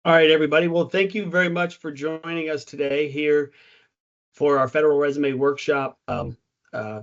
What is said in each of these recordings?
All right, everybody. Well, thank you very much for joining us today here for our Federal Resume Workshop uh,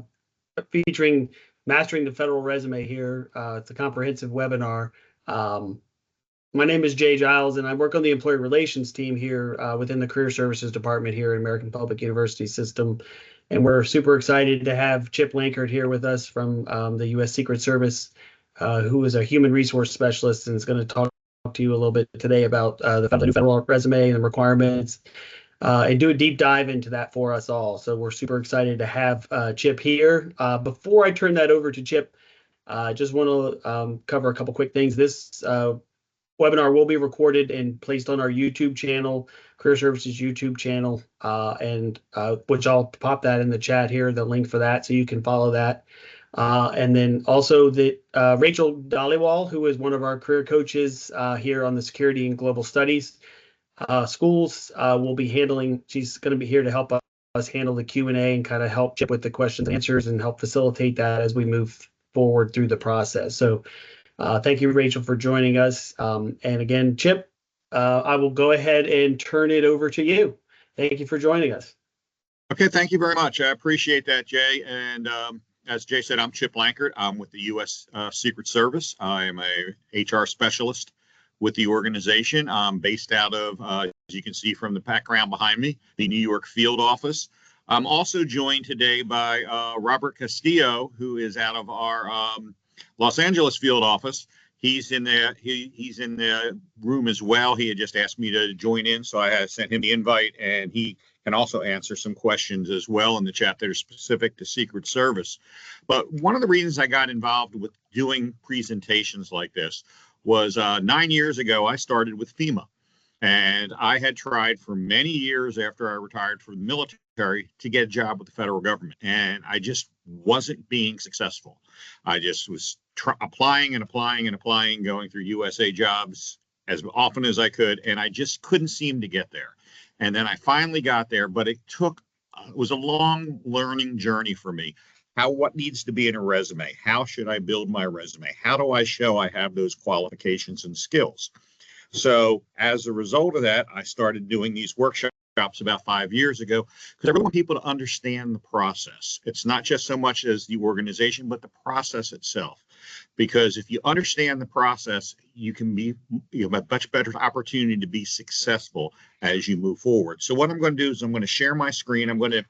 featuring Mastering the Federal Resume here. It's a comprehensive webinar. My name is Jay Giles, and I work on the Employee Relations team here within the Career Services Department here at American Public University System. And we're super excited to have Chip Lankert here with us from the U.S. Secret Service, who is a human resource specialist and is going to talk to you a little bit today about the new federal resume and the requirements, and do a deep dive into that for us all. So we're super excited to have Chip here. Before I turn that over to Chip, I just want to cover a couple quick things. This webinar will be recorded and placed on our YouTube channel, Career Services YouTube channel, and which I'll pop that in the chat here, the link for that, so you can follow that. And then also Rachel Dhaliwal, who is one of our career coaches here on the Security and Global Studies schools, will be handling. She's going to be here to help us handle the Q&A and kind of help Chip with the questions and answers and help facilitate that as we move forward through the process. So thank you, Rachel, for joining us. And again, Chip, I will go ahead and turn it over to you. Thank you for joining us. Okay, thank you very much. I appreciate that, Jay. And as Jay said, I'm Chip Lankert. I'm with the U.S. Secret Service. I am a HR specialist with the organization. I'm based out of, as you can see from the background behind me, the New York field office. I'm also joined today by Robert Castillo, who is out of our Los Angeles field office. He's in there. He's in the room as well. He had just asked me to join in, so I had sent him the invite, and he can also answer some questions as well in the chat that are specific to Secret Service. But one of the reasons I got involved with doing presentations like this was 9 years ago, I started with FEMA. And I had tried for many years after I retired from the military to get a job with the federal government. And I just wasn't being successful. I just was applying and applying and applying, going through USA Jobs as often as I could. And I just couldn't seem to get there. And then I finally got there, but it was a long learning journey for me. What needs to be in a resume? How should I build my resume? How do I show I have those qualifications and skills? So as a result of that, I started doing these workshops about 5 years ago because I really want people to understand the process. It's not just so much as the organization, but the process itself. Because if you understand the process, you have a much better opportunity to be successful as you move forward. So what I'm going to do is I'm going to share my screen. I'm going to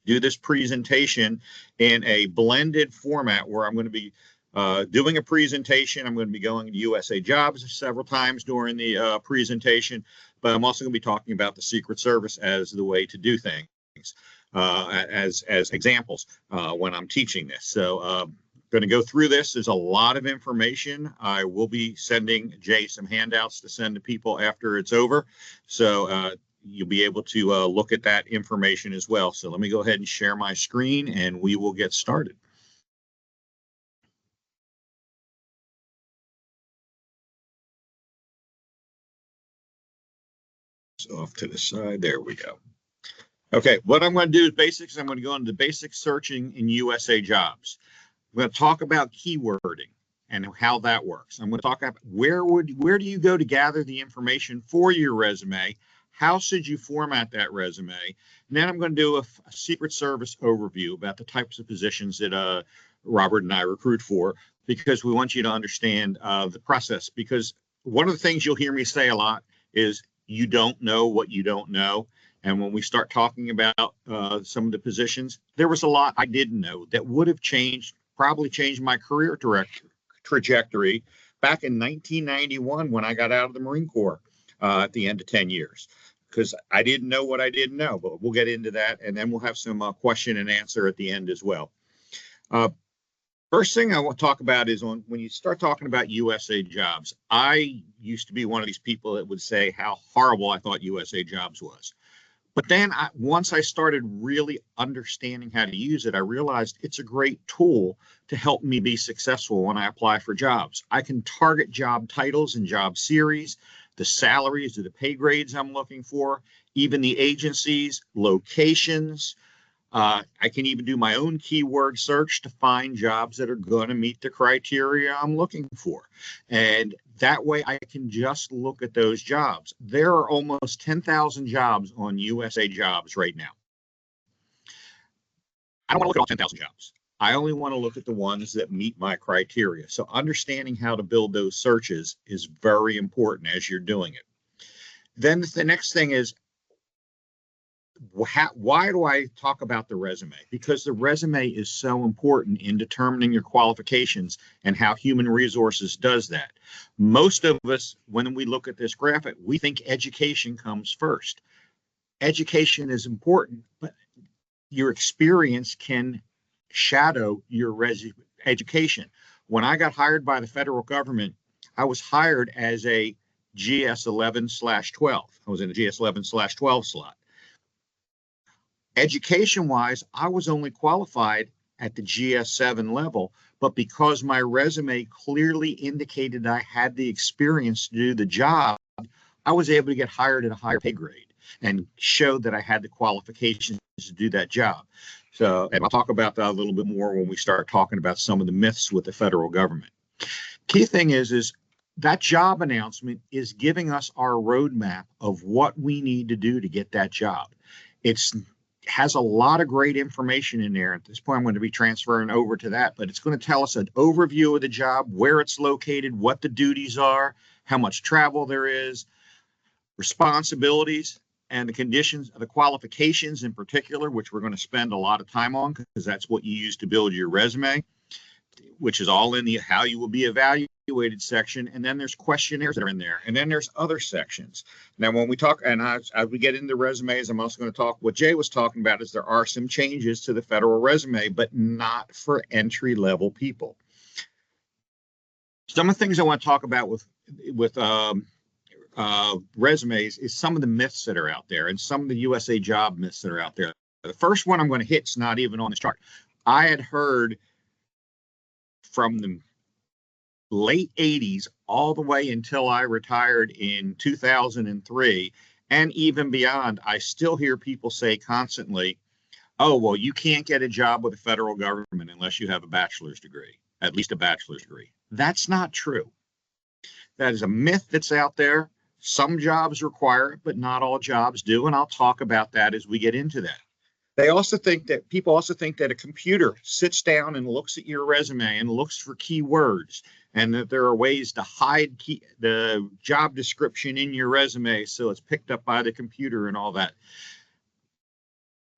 do this presentation in a blended format where I'm going to be doing a presentation. I'm going to be going to USA Jobs several times during the presentation, but I'm also going to be talking about the Secret Service as the way to do things, as examples when I'm teaching this. So I'm going to go through this. There's a lot of information. I will be sending Jay some handouts to send to people after it's over. So you'll be able to look at that information as well. So let me go ahead and share my screen and we will get started. Off to the side. There we go. Okay, what I'm going to do is basics. I'm going to go into basic searching in USA Jobs. I'm going to talk about keywording and how that works. I'm going to talk about where do you go to gather the information for your resume? How should you format that resume? And then I'm going to do a Secret Service overview about the types of positions that Robert and I recruit for, because we want you to understand the process. Because one of the things you'll hear me say a lot is you don't know what you don't know. And when we start talking about some of the positions, there was a lot I didn't know that would have probably changed my career trajectory back in 1991 when I got out of the Marine Corps at the end of 10 years. Because I didn't know what I didn't know, but we'll get into that. And then we'll have some question and answer at the end as well. First thing I want to talk about is when you start talking about USA Jobs. I used to be one of these people that would say how horrible I thought USA Jobs was. But then once I started really understanding how to use it, I realized it's a great tool to help me be successful when I apply for jobs. I can target job titles and job series, the salaries or the pay grades I'm looking for, even the agencies, locations, I can even do my own keyword search to find jobs that are going to meet the criteria I'm looking for. And that way I can just look at those jobs. There are almost 10,000 jobs on USA Jobs right now. I don't want to look at all 10,000 jobs. I only want to look at the ones that meet my criteria. So understanding how to build those searches is very important as you're doing it. Then the next thing is, why do I talk about the resume? Because the resume is so important in determining your qualifications and how human resources does that. Most of us, when we look at this graphic, we think education comes first. Education is important, but your experience can shadow your education. When I got hired by the federal government, I was hired as a GS11/12. I was in a GS11/12 slot. Education-wise, I was only qualified at the GS7 level, but because my resume clearly indicated I had the experience to do the job, I was able to get hired at a higher pay grade and showed that I had the qualifications to do that job. So, and I'll talk about that a little bit more when we start talking about some of the myths with the federal government. Key thing is that job announcement is giving us our roadmap of what we need to do to get that job. It's has a lot of great information in there. At this point, I'm going to be transferring over to that, but it's going to tell us an overview of the job, where it's located, what the duties are, how much travel there is, responsibilities, and the conditions, the qualifications in particular, which we're going to spend a lot of time on because that's what you use to build your resume, which is all in the how you will be evaluated section. And then there's questionnaires that are in there. And then there's other sections. Now, when we talk, and as we get into resumes, I'm also going to talk, what Jay was talking about is there are some changes to the federal resume, but not for entry-level people. Some of the things I want to talk about with resumes is some of the myths that are out there and some of the USA Job myths that are out there. The first one I'm going to hit is not even on this chart. I had heard from the late 80s all the way until I retired in 2003 and even beyond, I still hear people say constantly, oh, well, you can't get a job with the federal government unless you have a bachelor's degree, at least a bachelor's degree. That's not true. That is a myth that's out there. Some jobs require it, but not all jobs do. And I'll talk about that as we get into that. They also think that people also think that a computer sits down and looks at your resume and looks for keywords, and that there are ways to hide the job description in your resume so it's picked up by the computer and all that.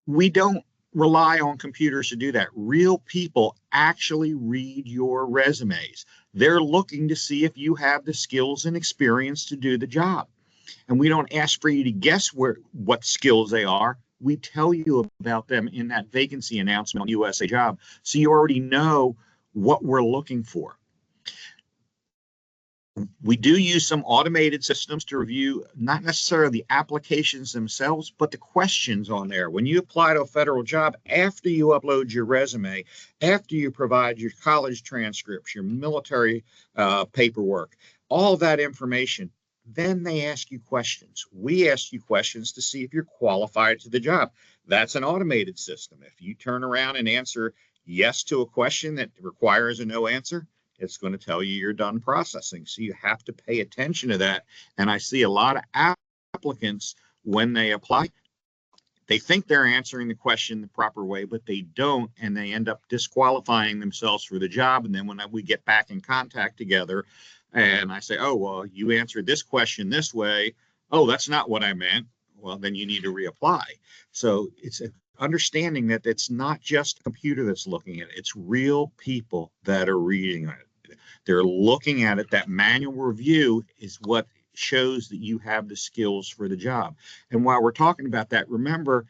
We don't rely on computers to do that. Real people actually read your resumes. They're looking to see if you have the skills and experience to do the job. And we don't ask for you to guess what skills they are. We tell you about them in that vacancy announcement on USA Job, so you already know what we're looking for. We do use some automated systems to review not necessarily the applications themselves, but the questions on there. When you apply to a federal job, after you upload your resume, after you provide your college transcripts, your military paperwork, all that information, then they ask you questions. We ask you questions to see if you're qualified to the job. That's an automated system. If you turn around and answer yes to a question that requires a no answer, it's going to tell you you're done processing. So you have to pay attention to that. And I see a lot of applicants when they apply, they think they're answering the question the proper way, but they don't, and they end up disqualifying themselves for the job. And then when we get back in contact together, and I say, oh, well, you answered this question this way. Oh, that's not what I meant. Well, then you need to reapply. So it's understanding that it's not just a computer that's looking at it. It's real people that are reading it. They're looking at it. That manual review is what shows that you have the skills for the job. And while we're talking about that, remember,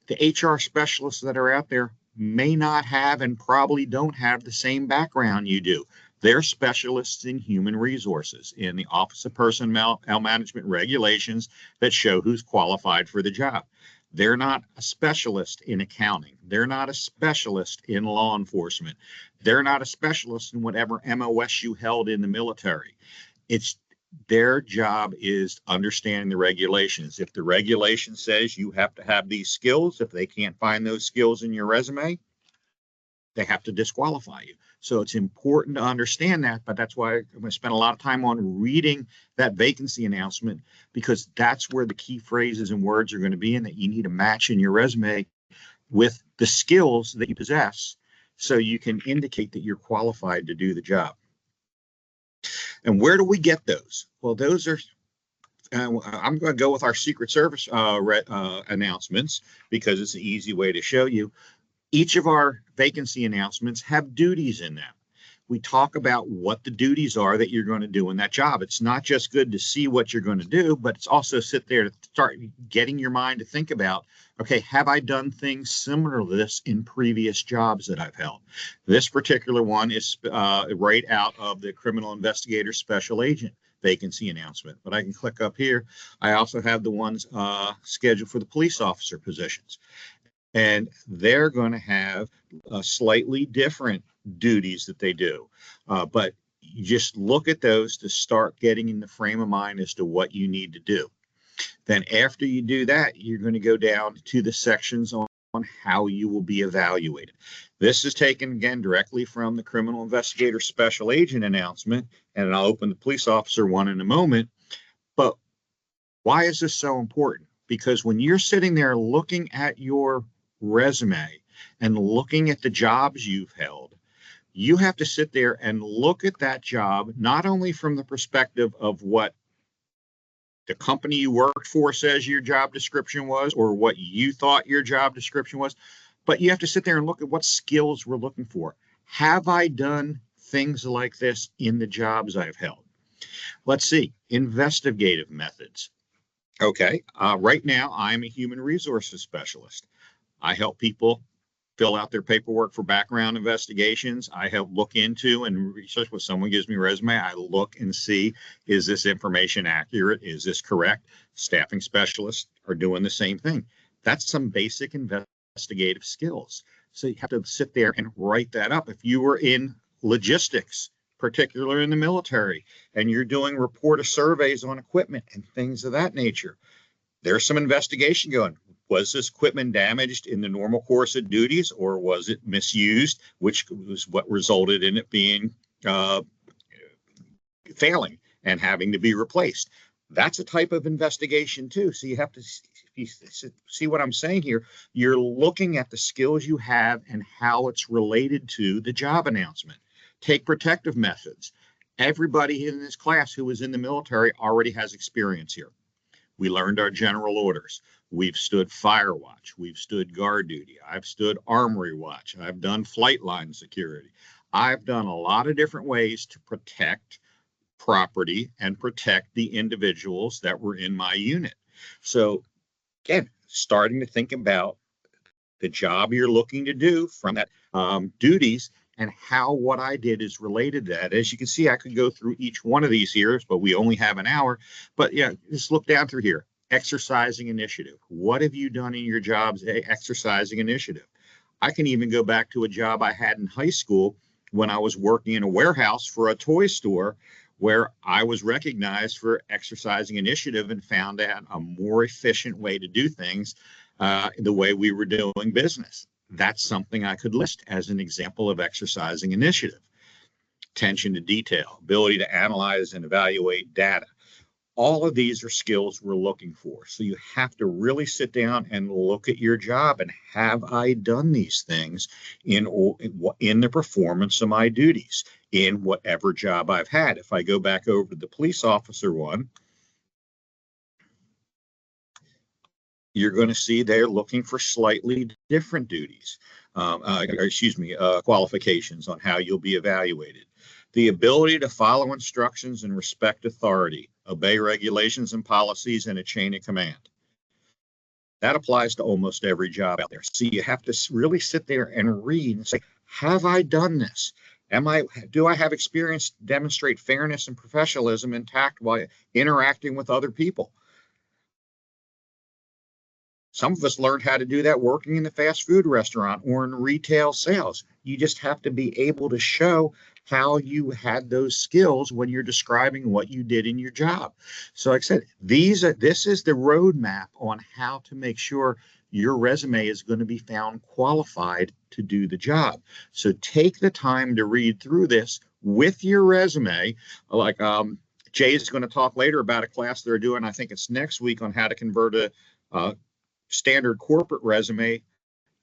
the HR specialists that are out there may not have and probably don't have the same background you do. They're specialists in human resources, in the Office of Personnel Management regulations that show who's qualified for the job. They're not a specialist in accounting. They're not a specialist in law enforcement. They're not a specialist in whatever MOS you held in the military. their job is understanding the regulations. If the regulation says you have to have these skills, if they can't find those skills in your resume, they have to disqualify you. So it's important to understand that, but that's why I'm going to spend a lot of time on reading that vacancy announcement, because that's where the key phrases and words are going to be, and that you need to match in your resume with the skills that you possess so you can indicate that you're qualified to do the job. And where do we get those? Well, those are I'm going to go with our Secret Service announcements, because it's an easy way to show you. Each of our vacancy announcements have duties in them. We talk about what the duties are that you're going to do in that job. It's not just good to see what you're going to do, but it's also sit there to start getting your mind to think about, okay, have I done things similar to this in previous jobs that I've held? This particular one is right out of the Criminal Investigator Special Agent vacancy announcement, but I can click up here. I also have the ones scheduled for the police officer positions. And they're going to have slightly different duties that they do. But you just look at those to start getting in the frame of mind as to what you need to do. Then after you do that, you're going to go down to the sections on how you will be evaluated. This is taken, again, directly from the Criminal Investigator Special Agent announcement, and I'll open the police officer one in a moment. But why is this so important? Because when you're sitting there looking at your resume and looking at the jobs you've held, you have to sit there and look at that job not only from the perspective of what the company you worked for says your job description was, or what you thought your job description was, but you have to sit there and look at what skills we're looking for. Have I done things like this in the jobs I've held? Let's see, investigative methods. Okay, right now I'm a human resources specialist. I help people fill out their paperwork for background investigations. I help look into and research. When someone gives me a resume, I look and see, is this information accurate? Is this correct? Staffing specialists are doing the same thing. That's some basic investigative skills. So you have to sit there and write that up. If you were in logistics, particularly in the military, and you're doing report of surveys on equipment and things of that nature, there's some investigation going. Was this equipment damaged in the normal course of duties, or was it misused, which was what resulted in it being failing and having to be replaced? That's a type of investigation too. So you have to see what I'm saying here. You're looking at the skills you have and how it's related to the job announcement. Take protective methods. Everybody in this class who was in the military already has experience here. We learned our general orders. We've stood fire watch. We've stood guard duty. I've stood armory watch. I've done flight line security. I've done a lot of different ways to protect property and protect the individuals that were in my unit. So again, starting to think about the job you're looking to do from that duties, and how what I did is related to that. As you can see, I could go through each one of these here, but we only have an hour. But yeah, just look down through here. Exercising initiative. What have you done in your jobs exercising initiative? I can even go back to a job I had in high school when I was working in a warehouse for a toy store, where I was recognized for exercising initiative and found out a more efficient way to do things the way we were doing business. That's something I could list as an example of exercising initiative. Attention to detail, ability to analyze and evaluate data. All of these are skills we're looking for. So you have to really sit down and look at your job and, have I done these things in the performance of my duties in whatever job I've had? If I go back over to the police officer one, you're going to see they're looking for slightly different duties, qualifications on how you'll be evaluated. The ability to follow instructions and respect authority, obey regulations and policies, and a chain of command. That applies to almost every job out there. So you have to really sit there and read and say, have I done this? Do I have experience to demonstrate fairness and professionalism and tact while interacting with other people? Some of us learned how to do that working in the fast food restaurant or in retail sales. You just have to be able to show how you had those skills when you're describing what you did in your job. So like I said, this is the roadmap on how to make sure your resume is going to be found qualified to do the job. So take the time to read through this with your resume. Like Jay is going to talk later about a class they're doing, I think it's next week, on how to convert a standard corporate resume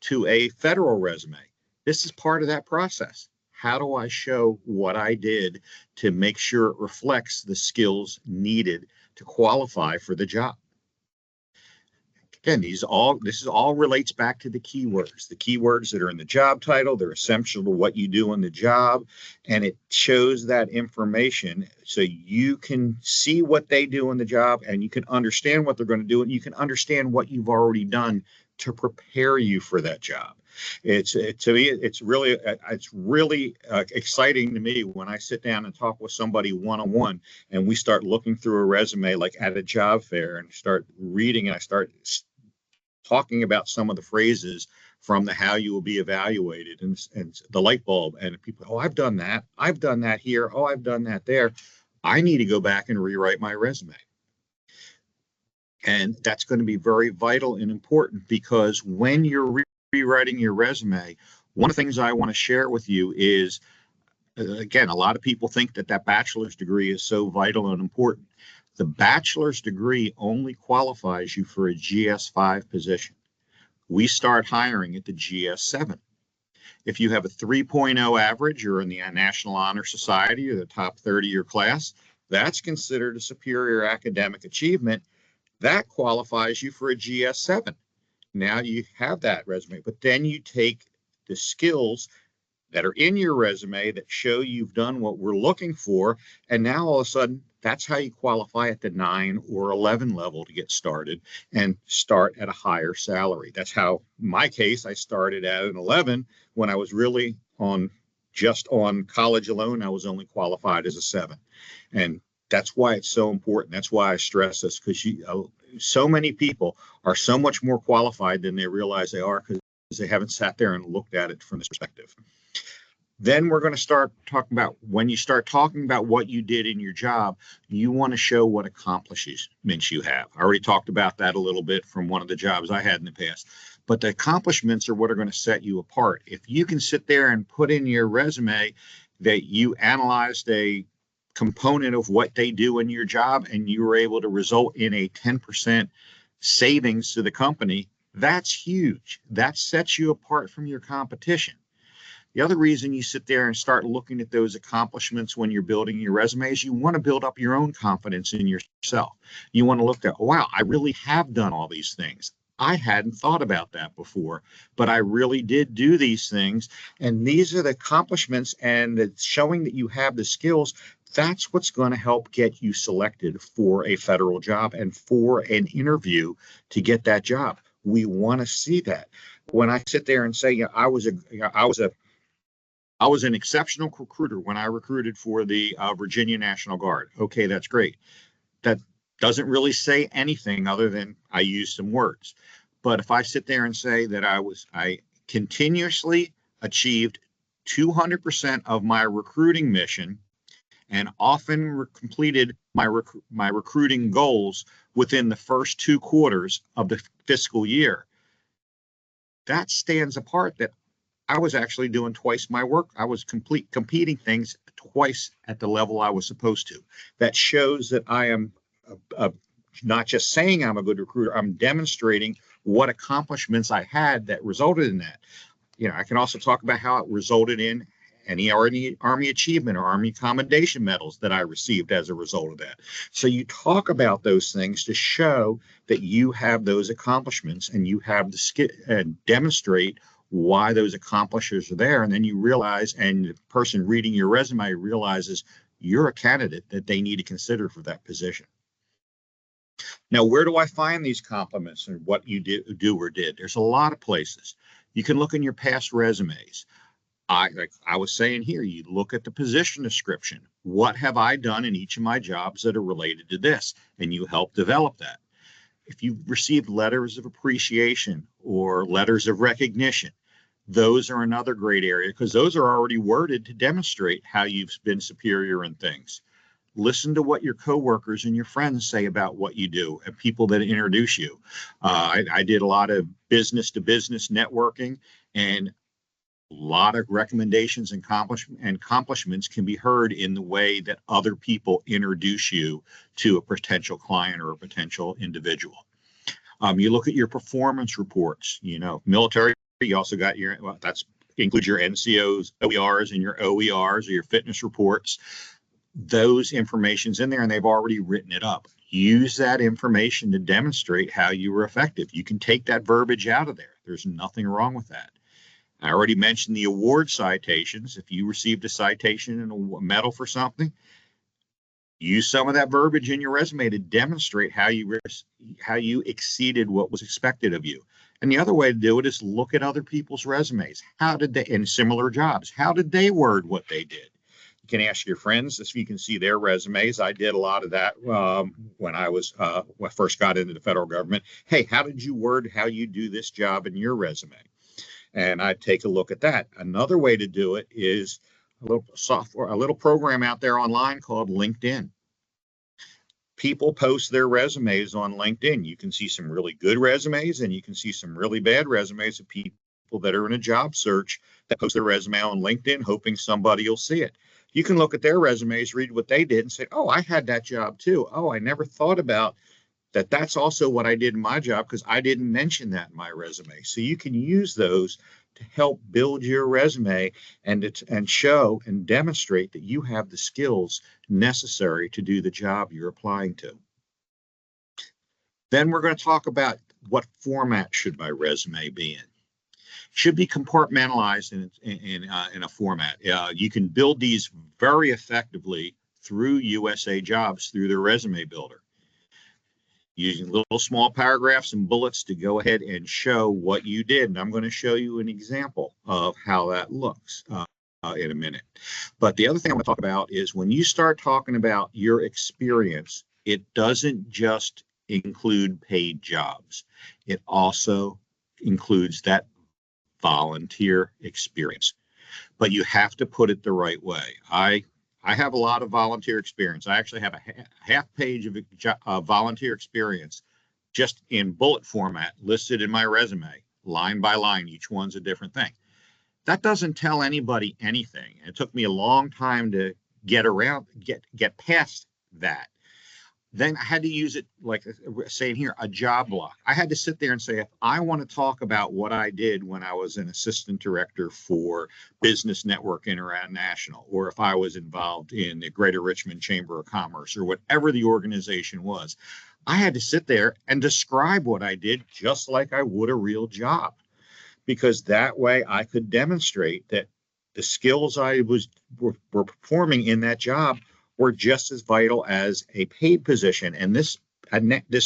to a federal resume. This is part of that process. How do I show what I did to make sure it reflects the skills needed to qualify for the job? Again, this all relates back to the keywords. The keywords that are in the job title, they're essential to what you do on the job, and it shows that information so you can see what they do in the job, and you can understand what they're going to do, and you can understand what you've already done to prepare you for that job. To me, it's really exciting to me when I sit down and talk with somebody one-on-one, and we start looking through a resume like at a job fair, and start reading, and I start talking about some of the phrases from the how you will be evaluated and the light bulb, and people, oh, I've done that here, oh, I've done that there. I need to go back and rewrite my resume. And that's going to be very vital and important, because when you're rewriting your resume, one of the things I want to share with you is, again, a lot of people think that bachelor's degree is so vital and important. The bachelor's degree only qualifies you for a GS5 position. We start hiring at the GS7. If you have a 3.0 average, you're in the National Honor Society or the top 30 of your class, that's considered a superior academic achievement. That qualifies you for a GS7. Now you have that resume, but then you take the skills that are in your resume that show you've done what we're looking for, and now all of a sudden, that's how you qualify at the 9 or 11 level to get started and start at a higher salary. That's how, in my case, I started at an 11 when I was really just on college alone. I was only qualified as a 7. And that's why it's so important. That's why I stress this, because so many people are so much more qualified than they realize they are, because they haven't sat there and looked at it from this perspective. Then we're going to start talking about, when you start talking about what you did in your job, you want to show what accomplishments you have. I already talked about that a little bit from one of the jobs I had in the past. But the accomplishments are what are going to set you apart. If you can sit there and put in your resume that you analyzed a component of what they do in your job and you were able to result in a 10% savings to the company, that's huge. That sets you apart from your competition. The other reason you sit there and start looking at those accomplishments when you're building your resume is you want to build up your own confidence in yourself. You want to look at, wow, I really have done all these things. I hadn't thought about that before, but I really did do these things. And these are the accomplishments, and it's showing that you have the skills. That's what's going to help get you selected for a federal job and for an interview to get that job. We want to see that. When I sit there and say, I was an exceptional recruiter when I recruited for the Virginia National Guard. Okay, that's great. That doesn't really say anything other than I used some words. But if I sit there and say that I continuously achieved 200% of my recruiting mission and often completed my recruiting goals within the first 2 quarters of the fiscal year, that stands apart, that I was actually doing twice my work. I was competing things twice at the level I was supposed to. That shows that I am not just saying I'm a good recruiter, I'm demonstrating what accomplishments I had that resulted in that. I can also talk about how it resulted in any Army Achievement or Army Commendation medals that I received as a result of that. So you talk about those things to show that you have those accomplishments and you have the skill and demonstrate why those accomplishments are there. And then you realize, and the person reading your resume realizes you're a candidate that they need to consider for that position. Now, where do I find these compliments and what you do or did? There's a lot of places. You can look in your past resumes. Like I was saying here, you look at the position description. What have I done in each of my jobs that are related to this? And you help develop that. If you've received letters of appreciation or letters of recognition, Those are another great area because those are already worded to demonstrate how you've been superior in things. Listen to what your coworkers and your friends say about what you do and people that introduce you. I did a lot of business to business networking, and a lot of recommendations and accomplishments can be heard in the way that other people introduce you to a potential client or a potential individual. You look at your performance reports, military, you also got that's includes your NCOs, OERs, and your OERs or your fitness reports. Those information's in there and they've already written it up. Use that information to demonstrate how you were effective. You can take that verbiage out of there. There's nothing wrong with that. I already mentioned the award citations. If you received a citation and a medal for something, use some of that verbiage in your resume to demonstrate how you exceeded what was expected of you. And the other way to do it is look at other people's resumes. How did they, in similar jobs, how did they word what they did? You can ask your friends if you can see their resumes. I did a lot of that when I first got into the federal government. Hey, how did you word how you do this job in your resume? And I'd take a look at that. Another way to do it is a little program out there online called LinkedIn. People post their resumes on LinkedIn. You can see some really good resumes and you can see some really bad resumes of people that are in a job search that post their resume on LinkedIn, hoping somebody will see it. You can look at their resumes, read what they did and say, oh, I had that job too. Oh, I never thought about that. That's also what I did in my job because I didn't mention that in my resume. So you can use those to help build your resume and show and demonstrate that you have the skills necessary to do the job you're applying to. Then we're going to talk about what format should my resume be in. Should be compartmentalized in a format. You can build these very effectively through USA Jobs through their resume builder, using little small paragraphs and bullets to go ahead and show what you did. And I'm going to show you an example of how that looks in a minute. But the other thing I want to talk about is when you start talking about your experience, it doesn't just include paid jobs. It also includes that volunteer experience, but you have to put it the right way. I have a lot of volunteer experience. I actually have a half page of volunteer experience just in bullet format listed in my resume, line by line. Each one's a different thing. That doesn't tell anybody anything. It took me a long time to get past that. Then I had to use it, like saying here, a job block. I had to sit there and say, if I want to talk about what I did when I was an assistant director for Business Network International, or if I was involved in the Greater Richmond Chamber of Commerce, or whatever the organization was, I had to sit there and describe what I did just like I would a real job, because that way I could demonstrate that the skills I were performing in that job were just as vital as a paid position. And this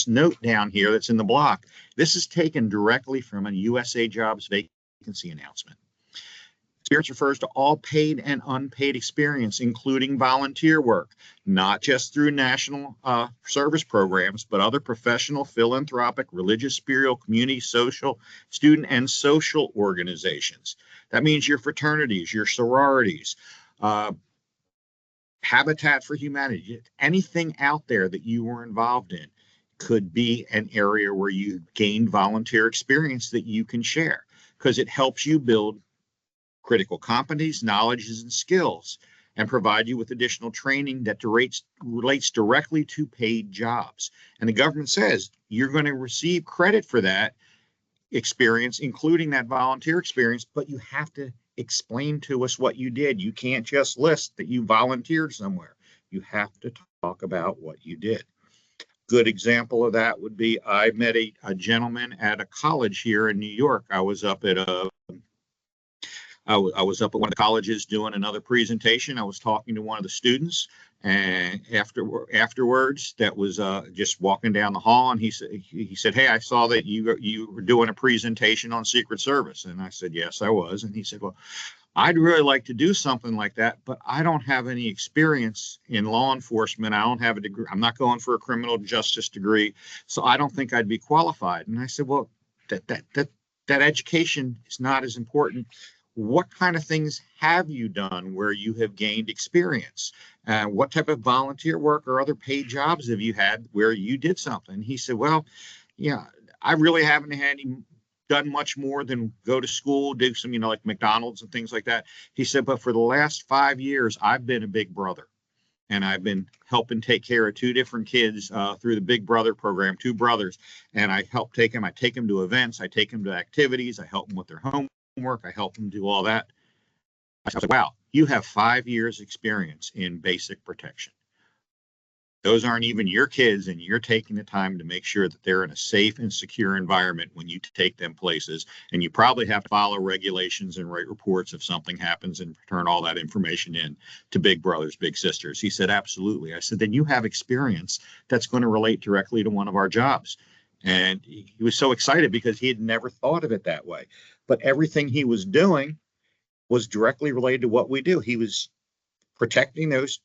note down here that's in the block, this is taken directly from a USA Jobs vacancy announcement. Experience refers to all paid and unpaid experience, including volunteer work, not just through national service programs, but other professional, philanthropic, religious, spiritual, community, social, student, and social organizations. That means your fraternities, your sororities, Habitat for Humanity, anything out there that you were involved in could be an area where you gained volunteer experience that you can share, because it helps you build critical competencies, knowledges, and skills, and provide you with additional training that relates directly to paid jobs. And the government says you're going to receive credit for that experience, including that volunteer experience, but you have to explain to us what you did. You can't just list that you volunteered somewhere. You have to talk about what you did. Good example of that would be I met a gentleman at a college here in New York. I was up at I was up at one of the colleges doing another presentation. I was talking to one of the students, and afterwards, that was just walking down the hall, and he said, "Hey, I saw that you were doing a presentation on Secret Service," and I said, "Yes, I was," and he said, "Well, I'd really like to do something like that, but I don't have any experience in law enforcement. I don't have a degree. I'm not going for a criminal justice degree, so I don't think I'd be qualified." And I said, "Well, that education is not as important. What kind of things have you done where you have gained experience? What type of volunteer work or other paid jobs have you had where you did something? He said, well, yeah, I really haven't done much more than go to school, do some, like McDonald's and things like that. He said, but for the last 5 years, I've been a big brother. And I've been helping take care of 2 different kids through the Big Brother program, 2 brothers. And I help take them. I take them to events. I take them to activities. I help them with their homework. I help them do all that. I was like, wow, you have 5 years experience in basic protection. Those aren't even your kids, and you're taking the time to make sure that they're in a safe and secure environment when you take them places. And you probably have to follow regulations and write reports if something happens and turn all that information in to big brothers, big sisters. He said, absolutely. I said, then you have experience that's going to relate directly to one of our jobs. And he was so excited because he had never thought of it that way. But everything he was doing was directly related to what we do. He was protecting those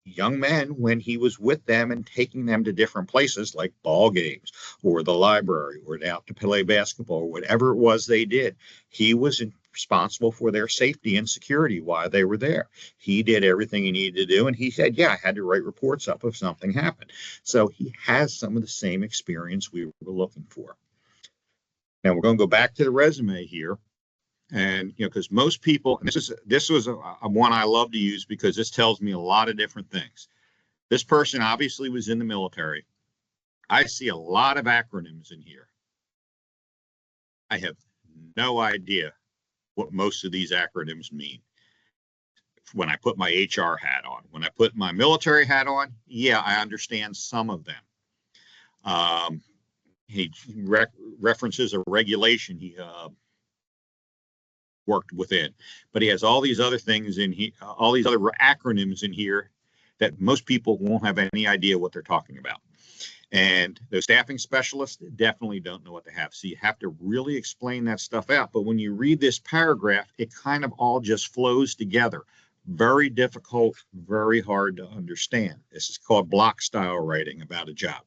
young men when he was with them and taking them to different places like ball games or the library or out to play basketball or whatever it was they did. He was responsible for their safety and security while they were there. He did everything he needed to do. And he said, yeah, I had to write reports up if something happened. So he has some of the same experience we were looking for. Now we're going to go back to the resume here. And, because most people, and this was a one I love to use because this tells me a lot of different things. This person obviously was in the military. I see a lot of acronyms in here. I have no idea what most of these acronyms mean. When I put my HR hat on, when I put my military hat on, yeah, I understand some of them. He references a regulation he worked within, but he has all these other things in here, all these other acronyms in here that most people won't have any idea what they're talking about. And those staffing specialists definitely don't know what they have. So you have to really explain that stuff out. But when you read this paragraph, it kind of all just flows together. Very difficult, very hard to understand. This is called block style writing about a job.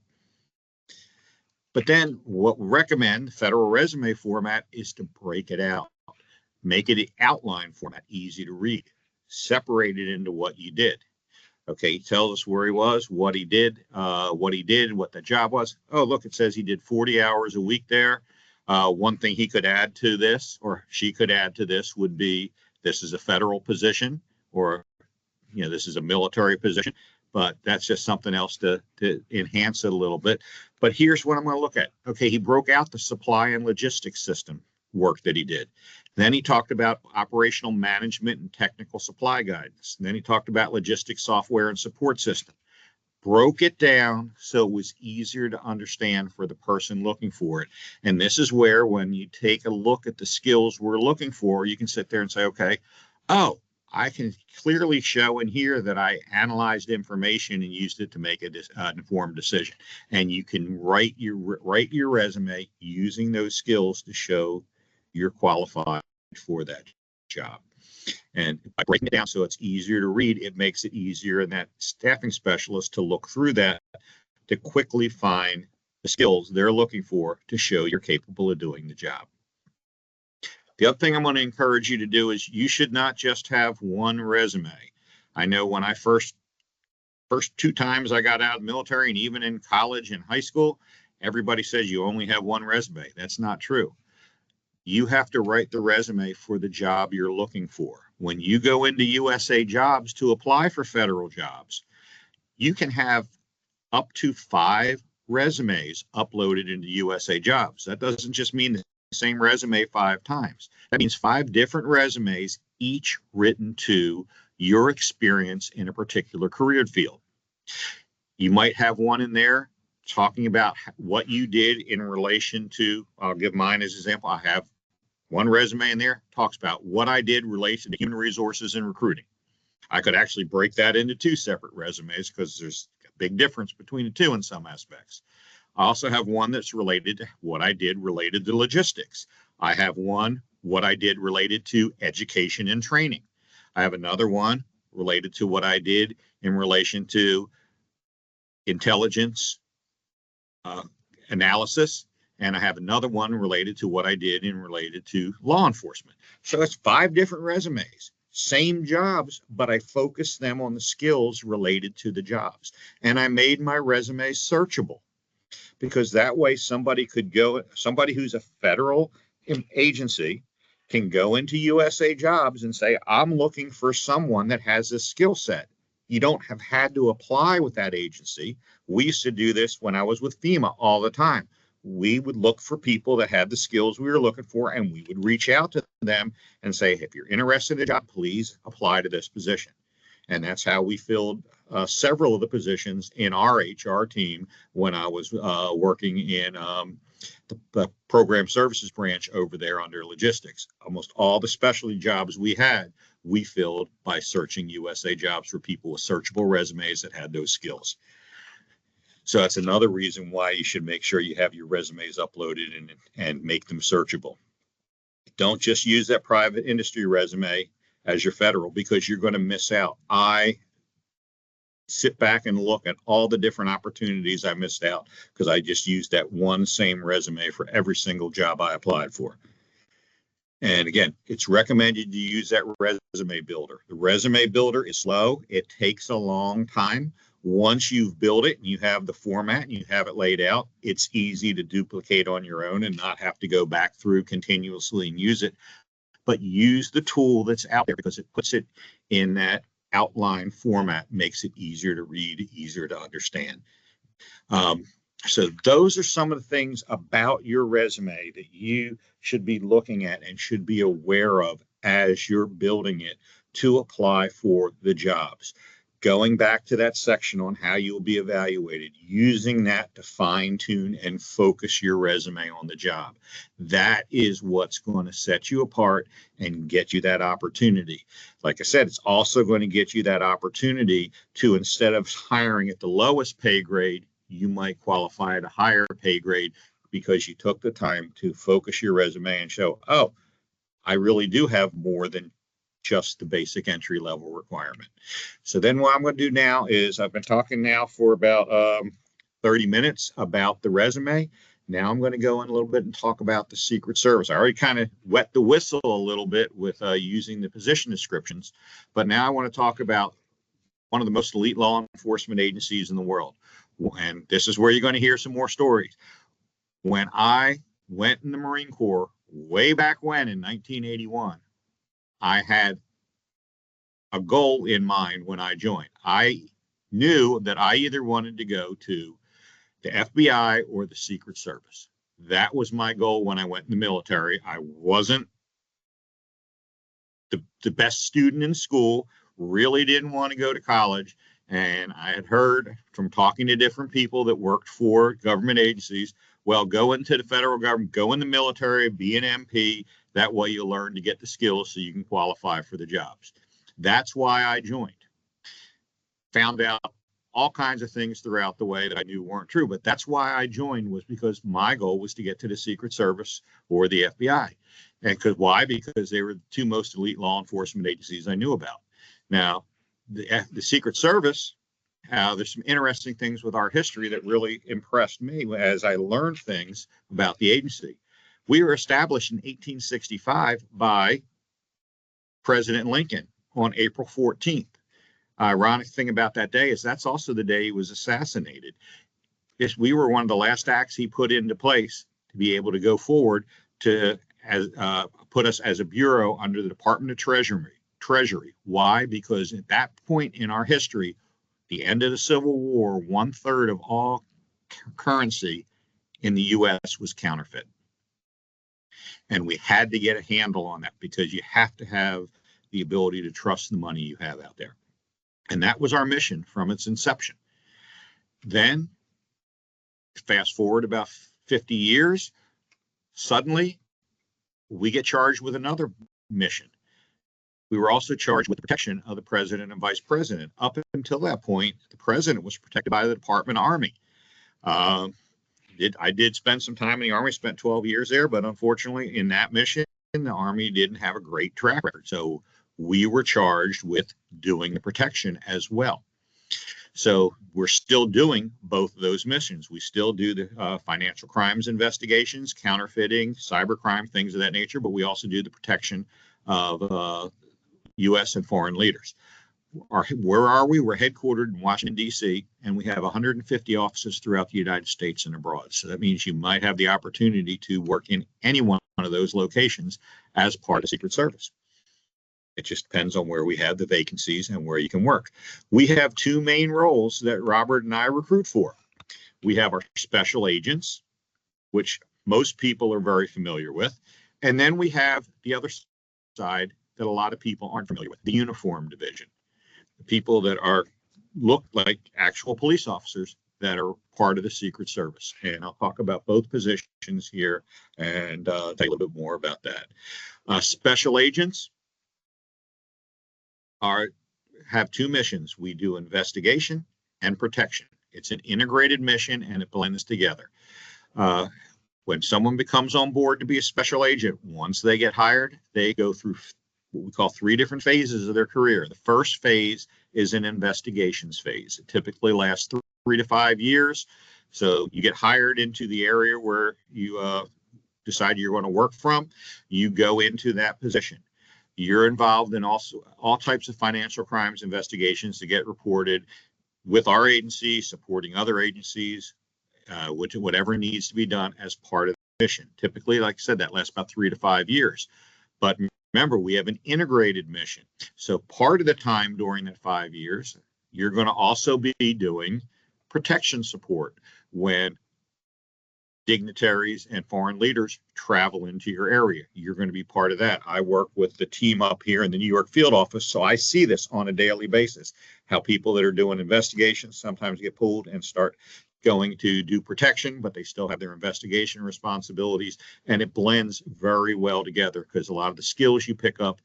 But then what we recommend, federal resume format, is to break it out. Make it an outline format, easy to read. Separate it into what you did. Okay, he tells us where he was, what he did, what the job was. Oh, look, it says he did 40 hours a week there. One thing he could add to this, or she could add to this, would be this is a federal position, or this is a military position. But that's just something else to enhance it a little bit. But here's what I'm going to look at. Okay, he broke out the supply and logistics system work that he did. Then he talked about operational management and technical supply guidance. And then he talked about logistics software and support system. Broke it down so it was easier to understand for the person looking for it. And this is where, when you take a look at the skills we're looking for, you can sit there and say, okay, oh, I can clearly show in here that I analyzed information and used it to make an informed decision. And you can write your resume using those skills to show you're qualified for that job. And by breaking it down so it's easier to read, it makes it easier in that staffing specialist to look through that to quickly find the skills they're looking for to show you're capable of doing the job. The other thing I'm going to encourage you to do is you should not just have one resume. I know when I first 2 times I got out of the military, and even in college and high school, everybody says you only have one resume. That's not true. You have to write the resume for the job you're looking for. When you go into USA Jobs to apply for federal jobs, you can have up to 5 resumes uploaded into USA Jobs. That doesn't just mean the same resume 5 times. That means 5 different resumes, each written to your experience in a particular career field. You might have one in there talking about what you did in relation to, I'll give mine as an example. I have one resume in there, talks about what I did related to human resources and recruiting. I could actually break that into 2 separate resumes because there's a big difference between the 2 in some aspects. I also have one that's related to what I did related to logistics. I have one, what I did related to education and training. I have another one related to what I did in relation to intelligence analysis And I have another one related to what I did and related to law enforcement. So it's 5 different resumes, same jobs, but I focused them on the skills related to the jobs. And I made my resume searchable, because that way somebody who's a federal agency can go into USA Jobs and say, I'm looking for someone that has this skill set. You don't have had to apply with that agency. We used to do this when I was with FEMA all the time. We would look for people that had the skills we were looking for, and we would reach out to them and say, if you're interested in a job, please apply to this position. And that's how we filled several of the positions in our HR team when I was working in the program services branch over there under logistics. Almost all the specialty jobs we had, we filled by searching USA Jobs for people with searchable resumes that had those skills. So that's another reason why you should make sure you have your resumes uploaded and make them searchable. Don't just use that private industry resume as your federal, because you're going to miss out. I sit back and look at all the different opportunities I missed out because I just used that one same resume for every single job I applied for. And again, it's recommended you use that resume builder. The resume builder is slow. It takes a long time. Once you've built it and you have the format and you have it laid out, it's easy to duplicate on your own and not have to go back through continuously and use it. But use the tool that's out there, because it puts it in that outline format, makes it easier to read, easier to understand. So those are some of the things about your resume that you should be looking at and should be aware of as you're building it to apply for the jobs. Going back to that section on how you'll be evaluated, using that to fine tune and focus your resume on the job. That is what's going to set you apart and get you that opportunity. Like I said, it's also going to get you that opportunity to, instead of hiring at the lowest pay grade, you might qualify at a higher pay grade because you took the time to focus your resume and show, oh, I really do have more than just the basic entry level requirement. So then what I'm going to do now is, I've been talking now for about 30 minutes about the resume. Now I'm going to go in a little bit and talk about the Secret Service. I already kind of wet the whistle a little bit with using the position descriptions, but now I want to talk about one of the most elite law enforcement agencies in the world. And this is where you're going to hear some more stories. When I went in the Marine Corps way back when in 1981, I had a goal in mind when I joined. I knew that I either wanted to go to the FBI or the Secret Service. That was my goal when I went in the military. I wasn't the best student in school, really didn't want to go to college. And I had heard from talking to different people that worked for government agencies, well, go into the federal government, go in the military, be an MP. That way you'll learn to get the skills so you can qualify for the jobs. That's why I joined. Found out all kinds of things throughout the way that I knew weren't true, but that's why I joined, was because my goal was to get to the Secret Service or the FBI. And why? Because they were the two most elite law enforcement agencies I knew about. Now, the Secret Service, there's some interesting things with our history that really impressed me as I learned things about the agency. We were established in 1865 by President Lincoln on April 14th. Ironic thing about that day is that's also the day he was assassinated. We were one of the last acts he put into place to be able to go forward to put us as a bureau under the Department of Treasury. Why? Because at that point in our history, the end of the Civil War, 1/3 of all currency in the U.S. was counterfeit. And we had to get a handle on that, because you have to have the ability to trust the money you have out there. And that was our mission from its inception. Then, fast forward about 50 years, suddenly we get charged with another mission. We were also charged with the protection of the president and vice president. Up until that point, the president was protected by the Department of Army. I did spend some time in the Army, spent 12 years there, but unfortunately in that mission, the Army didn't have a great track record. So we were charged with doing the protection as well. So we're still doing both of those missions. We still do the financial crimes investigations, counterfeiting, cybercrime, things of that nature, but we also do the protection of U.S. and foreign leaders. Where are we? We're headquartered in Washington, D.C., and we have 150 offices throughout the United States and abroad. So that means you might have the opportunity to work in any one of those locations as part of Secret Service. It just depends on where we have the vacancies and where you can work. We have two main roles that Robert and I recruit for. We have our special agents, which most people are very familiar with. And then we have the other side that a lot of people aren't familiar with, the uniform division. The people that look like actual police officers that are part of the Secret Service. And I'll talk about both positions here and tell you a little bit more about that. Special agents have two missions. We do investigation and protection. It's an integrated mission and it blends together. When someone becomes on board to be a special agent, once they get hired, they go through what we call 3 different phases of their career. The first phase is an investigations phase. It typically lasts 3 to 5 years. So you get hired into the area where you decide you're going to work from. You go into that position. You're involved in also all types of financial crimes investigations that get reported with our agency, supporting other agencies, whatever needs to be done as part of the mission. Typically, like I said, that lasts about 3 to 5 years. But remember, we have an integrated mission. So part of the time during that 5 years, you're going to also be doing protection support when dignitaries and foreign leaders travel into your area. You're going to be part of that. I work with the team up here in the New York field office, so I see this on a daily basis, how people that are doing investigations sometimes get pulled and start going to do protection, but they still have their investigation responsibilities, and it blends very well together because a lot of the skills you pick up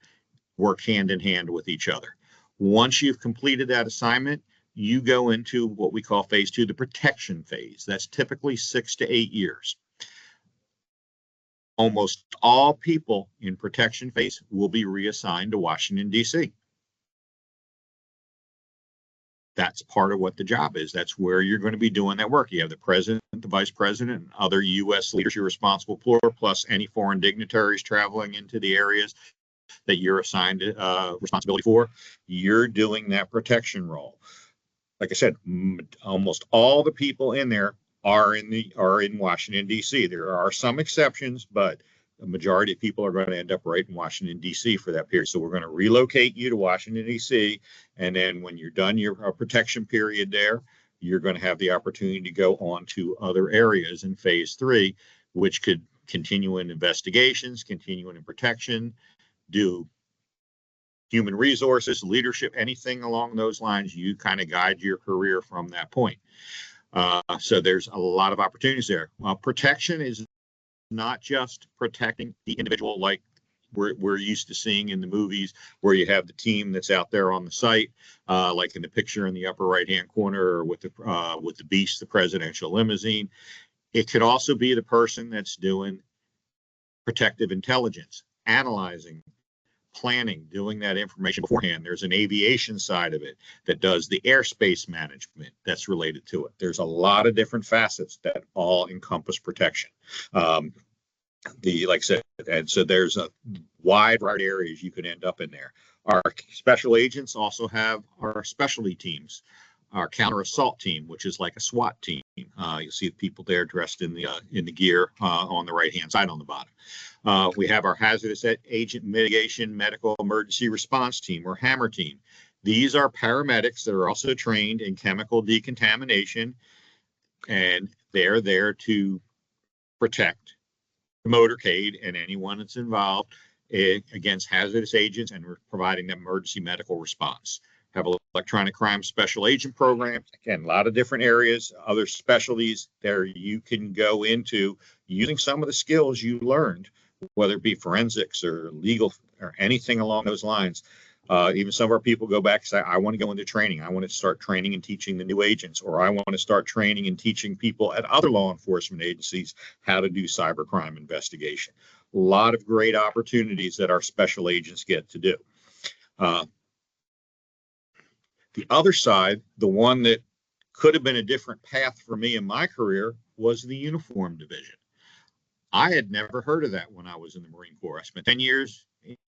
work hand in hand with each other. Once you've completed that assignment, you go into what we call phase 2, the protection phase. That's typically 6 to 8 years. Almost all people in protection phase will be reassigned to Washington, D.C. That's part of what the job is. That's where you're going to be doing that work. You have the president, the vice president, and other U.S. leaders you're responsible for, plus any foreign dignitaries traveling into the areas that you're assigned responsibility for. You're doing that protection role. Like I said, almost all the people in there are in Washington, D.C. There are some exceptions, but the majority of people are going to end up right in Washington, D.C. for that period. So we're going to relocate you to Washington, D.C. And then when you're done your protection period there, you're going to have the opportunity to go on to other areas in phase 3, which could continue in investigations, continue in protection, do human resources, leadership, anything along those lines. You kind of guide your career from that point. So there's a lot of opportunities there. Protection is not just protecting the individual like we're used to seeing in the movies, where you have the team that's out there on the site, like in the picture in the upper right-hand corner, or with the Beast, the presidential limousine. It could also be the person that's doing protective intelligence, analyzing, planning, doing that information beforehand. There's an aviation side of it that does the airspace management that's related to it. There's a lot of different facets that all encompass protection. Like I said, and so there's a wide variety of areas you could end up in there. Our special agents also have our specialty teams, our counter assault team, which is like a SWAT team. You'll see the people there dressed in the gear on the right hand side on the bottom. We have our hazardous agent mitigation medical emergency response team, or HAMMER team. These are paramedics that are also trained in chemical decontamination, and they're there to protect the motorcade and anyone that's involved against hazardous agents, and we're providing them emergency medical response. Have an electronic crime special agent program. Again, a lot of different areas, other specialties there you can go into using some of the skills you learned, whether it be forensics or legal or anything along those lines. Even some of our people go back and say, I want to go into training. I want to start training and teaching the new agents, or I want to start training and teaching people at other law enforcement agencies how to do cybercrime investigation. A lot of great opportunities that our special agents get to do. The other side, the one that could have been a different path for me in my career, was the uniform division. I had never heard of that when I was in the Marine Corps. I spent 10 years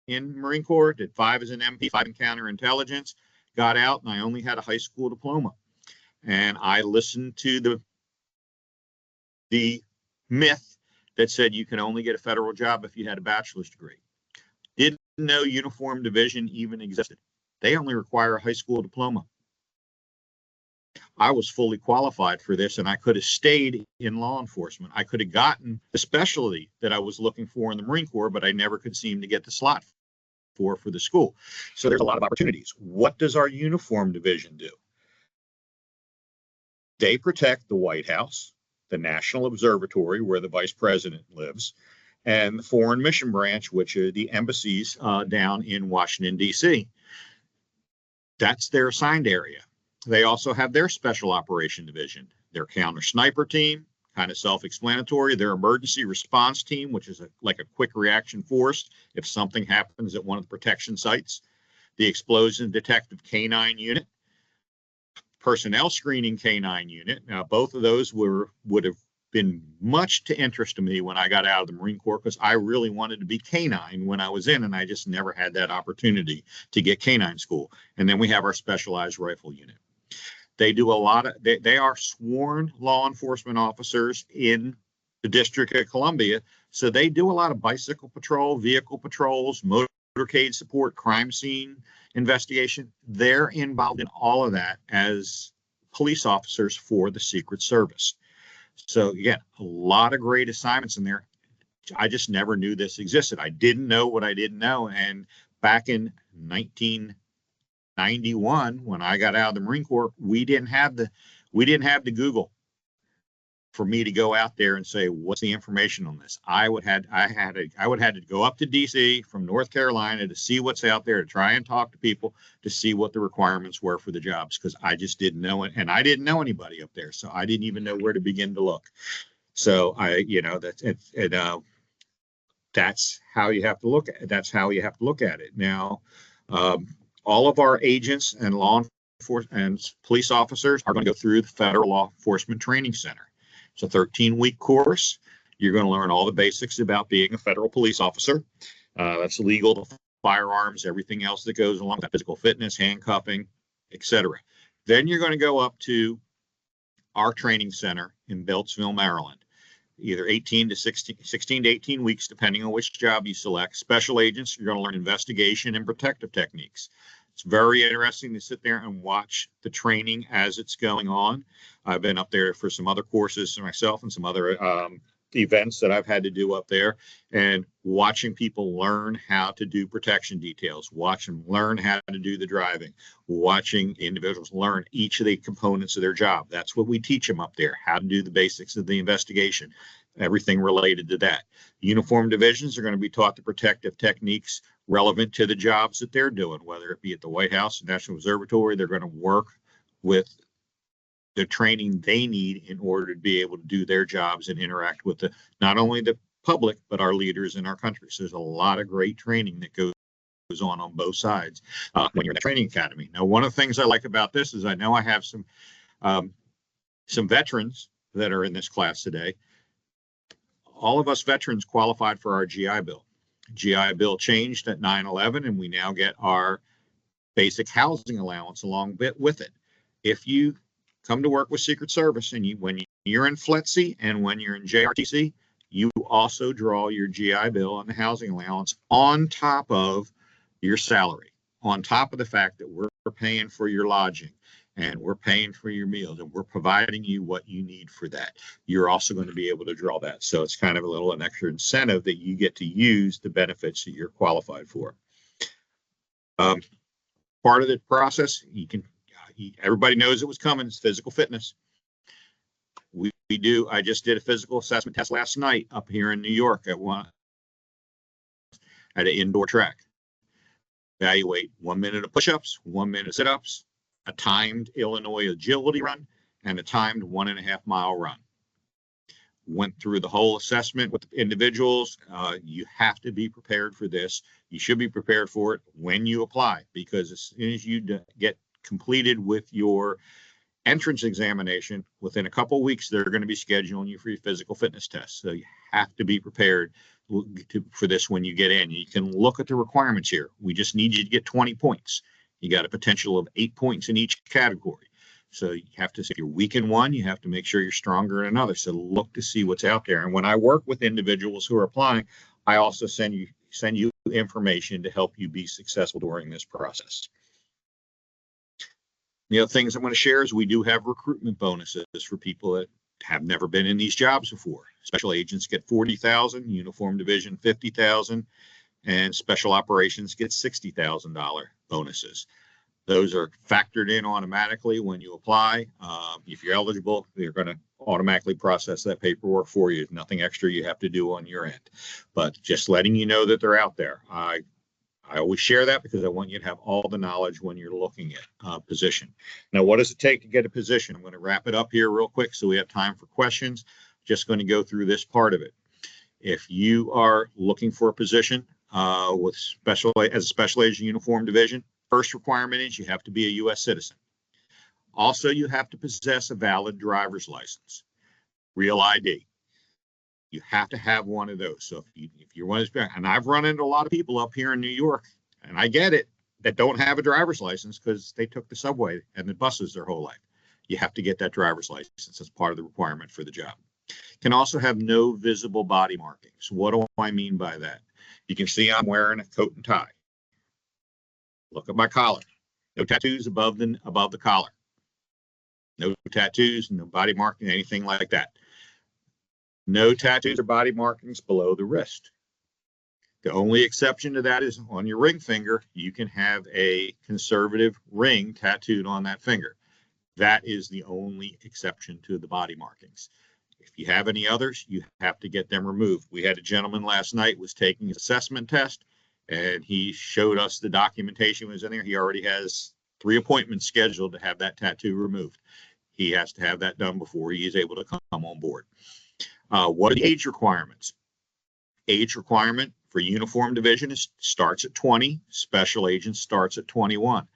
in Marine Corps, did 5 as an MP, 5 in counterintelligence, got out, and I only had a high school diploma. And I listened to the myth that said you can only get a federal job if you had a bachelor's degree. Didn't know uniform division even existed. They only require a high school diploma. I was fully qualified for this, and I could have stayed in law enforcement. I could have gotten the specialty that I was looking for in the Marine Corps, but I never could seem to get the slot for the school. So there's a lot of opportunities. What does our uniform division do? They protect the White House, the National Observatory, where the Vice President lives, and the Foreign Mission Branch, which are the embassies down in Washington, D.C. That's their assigned area. They also have their Special Operation Division, their counter sniper team, kind of self-explanatory, their emergency response team, which is like a quick reaction force if something happens at one of the protection sites, the explosion detective canine unit, personnel screening canine unit. Now, both of those would have been much to interest to me when I got out of the Marine Corps, because I really wanted to be canine when I was in, and I just never had that opportunity to get canine school. And then we have our specialized rifle unit. They do a lot of, they are sworn law enforcement officers in the District of Columbia. So they do a lot of bicycle patrol, vehicle patrols, motorcade support, crime scene investigation. They're involved in all of that as police officers for the Secret Service. So again, a lot of great assignments in there. I just never knew this existed. I didn't know what I didn't know. And back in 1991, when I got out of the Marine Corps, we didn't have the Google for me to go out there and say, what's the information on this? I would have to go up to DC from North Carolina to see what's out there, to try and talk to people to see what the requirements were for the jobs, because I just didn't know it, and I didn't know anybody up there, so I didn't even know where to begin to look. So that's how you have to look at it. That's how you have to look at it. Now, all of our agents and law enforcement and police officers are going to go through the Federal Law Enforcement Training Center. It's a 13-week course. You're going to learn all the basics about being a federal police officer. That's legal, the firearms, everything else that goes along with that, physical fitness, handcuffing, etc. Then you're going to go up to our training center in Beltsville, Maryland. Either 16 to 18 weeks, depending on which job you select. Special agents, you're going to learn investigation and protective techniques. It's very interesting to sit there and watch the training as it's going on. I've been up there for some other courses myself and some other events that I've had to do up there, and watching people learn how to do protection details, watch them learn how to do the driving, watching individuals learn each of the components of their job. That's what we teach them up there, how to do the basics of the investigation, everything related to that. Uniform divisions are going to be taught the protective techniques relevant to the jobs that they're doing, whether it be at the White House, the National Observatory. They're going to work with the training they need in order to be able to do their jobs and interact with not only the public, but our leaders in our country. So there's a lot of great training that goes on both sides when you're in the training academy. Now, one of the things I like about this is I know I have some veterans that are in this class today. All of us veterans qualified for our GI Bill. GI Bill changed at 9/11, and we now get our basic housing allowance along with it. If you come to work with Secret Service, and when you're in FLETC and when you're in JRTC, you also draw your GI Bill and the housing allowance on top of your salary, on top of the fact that we're paying for your lodging and we're paying for your meals and we're providing you what you need for that. You're also going to be able to draw that. So it's kind of an extra incentive that you get to use the benefits that you're qualified for. Part of the process, everybody knows it was coming, it's physical fitness. We do. I just did a physical assessment test last night up here in New York at an indoor track. Evaluate 1 minute of push-ups, 1 minute of sit-ups, a timed Illinois agility run, and a timed 1.5 mile run. Went through the whole assessment with individuals. You have to be prepared for this. You should be prepared for it when you apply, because as soon as you get completed with your entrance examination, within a couple of weeks, they're going to be scheduling you for your physical fitness test. So you have to be prepared for this when you get in. You can look at the requirements here. We just need you to get 20 points. You got a potential of 8 points in each category. So you have to, if you're weak in one, you have to make sure you're stronger in another. So look to see what's out there. And when I work with individuals who are applying, I also send you information to help you be successful during this process. The other things I'm going to share is we do have recruitment bonuses for people that have never been in these jobs before. Special agents get $40,000, uniform division $50,000, and special operations get $60,000 bonuses. Those are factored in automatically when you apply. If you're eligible, they're going to automatically process that paperwork for you. Nothing extra you have to do on your end. But just letting you know that they're out there. I always share that because I want you to have all the knowledge when you're looking at position. Now, what does it take to get a position? I'm going to wrap it up here real quick so we have time for questions. Just going to go through this part of it. If you are looking for a position with as a special agent uniform division, first requirement is you have to be a U.S. citizen. Also, you have to possess a valid driver's license, real ID. You have to have one of those. So if you're one of those, and I've run into a lot of people up here in New York, and I get it, that don't have a driver's license because they took the subway and the buses their whole life. You have to get that driver's license as part of the requirement for the job. Can also have no visible body markings. What do I mean by that? You can see I'm wearing a coat and tie. Look at my collar. No tattoos above the collar. No tattoos, no body marking, anything like that. No tattoos or body markings below the wrist. The only exception to that is on your ring finger, you can have a conservative ring tattooed on that finger. That is the only exception to the body markings. If you have any others, you have to get them removed. We had a gentleman last night was taking his assessment test, and he showed us the documentation was in there. He already has 3 appointments scheduled to have that tattoo removed. He has to have that done before he is able to come on board. What are the age requirements? Age requirement for uniform division starts at 20. Special agent starts at 21,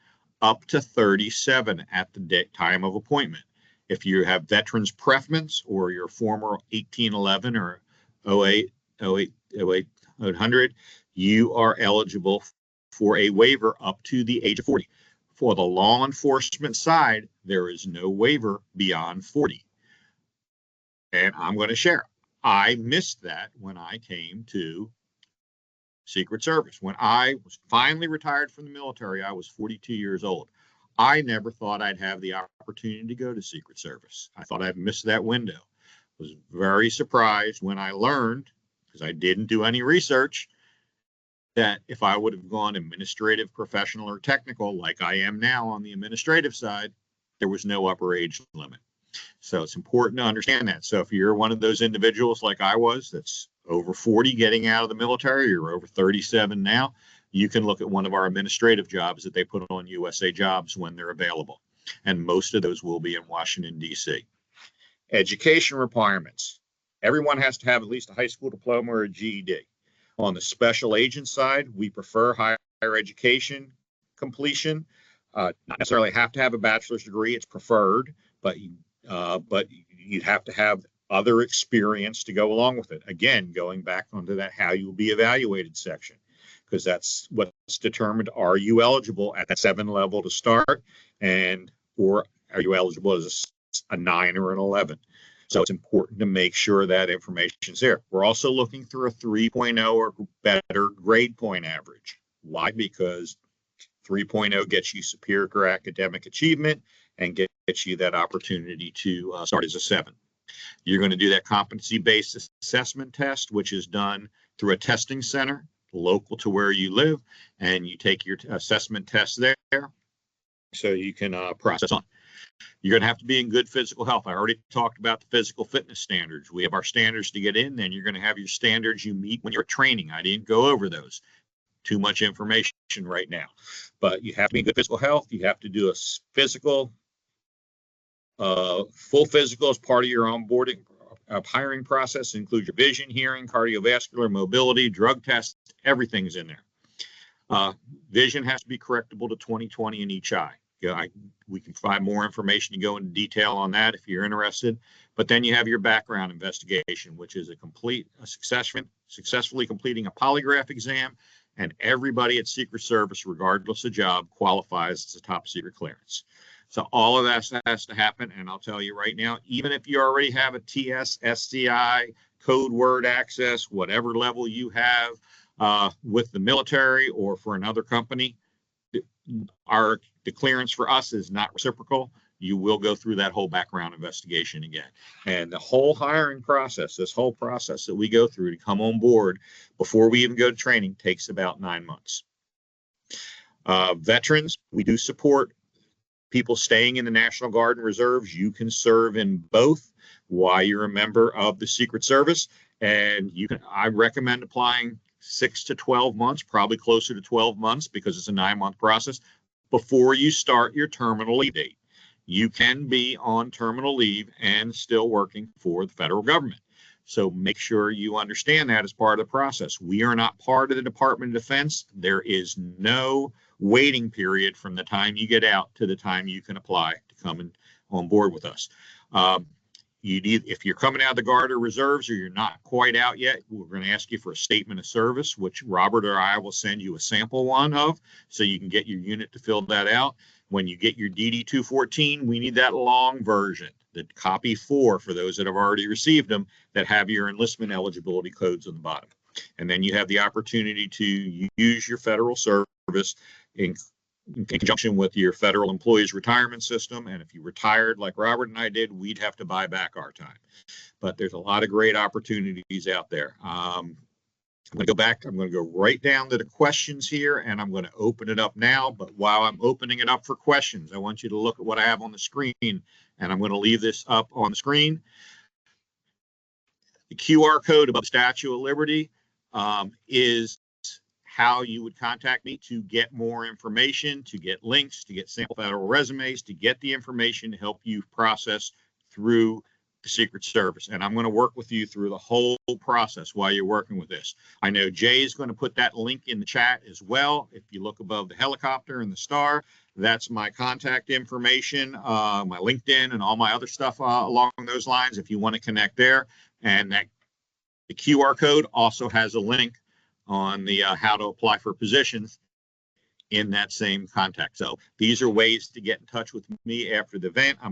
up to 37 at the time of appointment. If you have veterans preference or your former 1811 or 0800, you are eligible for a waiver up to the age of 40. For the law enforcement side, there is no waiver beyond 40. And I'm going to share. I missed that when I came to Secret Service. When I was finally retired from the military, I was 42 years old. I never thought I'd have the opportunity to go to Secret Service. I thought I'd missed that window. Was very surprised when I learned, because I didn't do any research, that if I would have gone administrative, professional, or technical, like I am now on the administrative side, there was no upper age limit. So it's important to understand that. So if you're one of those individuals like I was, that's over 40 getting out of the military, you're over 37 now, you can look at one of our administrative jobs that they put on USA Jobs when they're available. And most of those will be in Washington, D.C. Education requirements. Everyone has to have at least a high school diploma or a GED. On the special agent side, we prefer higher education completion. Not necessarily have to have a bachelor's degree, it's preferred, but you have to have other experience to go along with it. Again, going back onto that how you will be evaluated section, because that's what's determined. Are you eligible at that 7 level to start, or are you eligible as a 9 or an 11? So it's important to make sure that information's there. We're also looking through a 3.0 or better grade point average. Why? Because 3.0 gets you superior academic achievement and gets you that opportunity to start as a 7. You're going to do that competency-based assessment test, which is done through a testing center local to where you live, and you take your assessment test there so you can process on. You're going to have to be in good physical health. I already talked about the physical fitness standards. We have our standards to get in, then you're going to have your standards you meet when you're training. I didn't go over those. Too much information right now. But you have to be in good physical health. You have to do a physical, full physical as part of your onboarding hiring process. Include your vision, hearing, cardiovascular, mobility, drug tests, everything's in there. Vision has to be correctable to 20/20 in each eye. we can provide more information to go into detail on that if you're interested. But then you have your background investigation, which is successfully completing a polygraph exam, and everybody at Secret Service, regardless of job, qualifies as a top secret clearance. So all of that has to happen. And I'll tell you right now, even if you already have a TS, SCI, code word access, whatever level you have with the military or for another company, the clearance for us is not reciprocal. You will go through that whole background investigation again. And the whole hiring process, this whole process that we go through to come on board before we even go to training, takes about 9 months. Veterans, we do support people staying in the National Guard and Reserves. You can serve in both while you're a member of the Secret Service. And I recommend applying 6 to 12 months, probably closer to 12 months because it's a 9-month process before you start your terminal leave date. You can be on terminal leave and still working for the federal government. So make sure you understand that as part of the process. We are not part of the Department of Defense. There is no waiting period from the time you get out to the time you can apply to come on board with us. If you're coming out of the Guard or Reserves or you're not quite out yet, we're going to ask you for a statement of service, which Robert or I will send you a sample one of, so you can get your unit to fill that out. When you get your DD-214, we need that long version, the copy 4 for those that have already received them, that have your enlistment eligibility codes on the bottom. And then you have the opportunity to use your federal service in conjunction with your federal employees retirement system. And if you retired like Robert and I did, we'd have to buy back our time. But there's a lot of great opportunities out there. I'm going to go back. I'm going to go right down to the questions here, and I'm going to open it up now. But while I'm opening it up for questions, I want you to look at what I have on the screen, and I'm going to leave this up on the screen. The QR code above the Statue of Liberty is how you would contact me to get more information, to get links, to get sample federal resumes, to get the information to help you process through the Secret Service. And I'm going to work with you through the whole process while you're working with this. I know Jay is going to put that link in the chat as well. If you look above the helicopter and the star, that's my contact information, my LinkedIn and all my other stuff along those lines if you want to connect there. And the QR code also has a link on the how to apply for positions in that same contact. So these are ways to get in touch with me after the event. I'm